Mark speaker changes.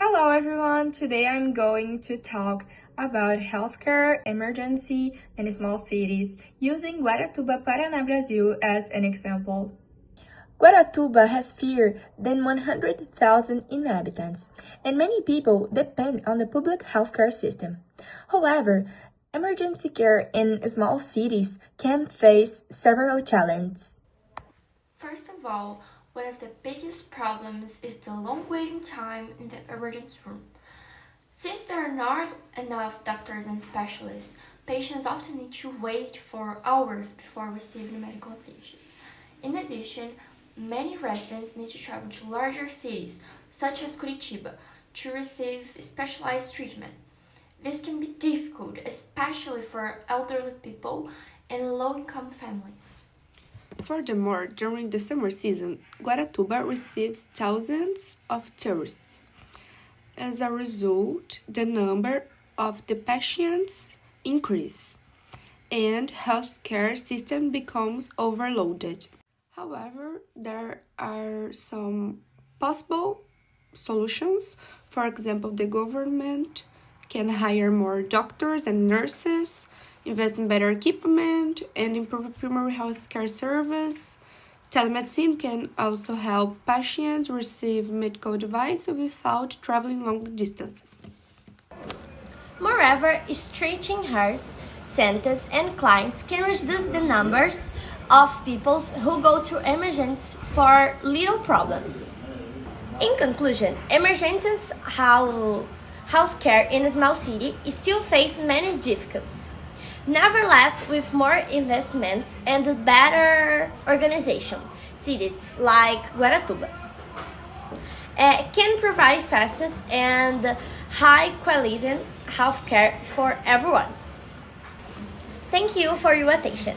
Speaker 1: Hello everyone, today I'm going to talk about healthcare emergency in small cities using Guaratuba, Paraná, Brazil as an example. Guaratuba has fewer than 100,000 inhabitants, and many people depend on the public healthcare system. However, emergency care in small cities can face several challenges.
Speaker 2: First of all, one of the biggest problems is the long waiting time in the emergency room. Since there are not enough doctors and specialists, patients often need to wait for hours before receiving medical attention. In addition, many residents need to travel to larger cities, such as Curitiba, to receive specialized treatment. This can be difficult, especially for elderly people and low-income families.
Speaker 3: Furthermore, during the summer season, Guaratuba receives thousands of tourists. As a result, the number of the patients increase and healthcare system becomes overloaded. However, there are some possible solutions. For example, the government can hire more doctors and nurses, invest in better equipment, and improve primary healthcare service. Telemedicine can also help patients receive medical advice without traveling long distances.
Speaker 4: Moreover, stretching hours, centers, and clients can reduce the numbers of people who go to emergencies for little problems. In conclusion, emergencies healthcare in a small city still face many difficulties. Nevertheless, with more investments and better organization, cities like Guaratuba can provide fastest and high-quality healthcare for everyone. Thank you for your attention.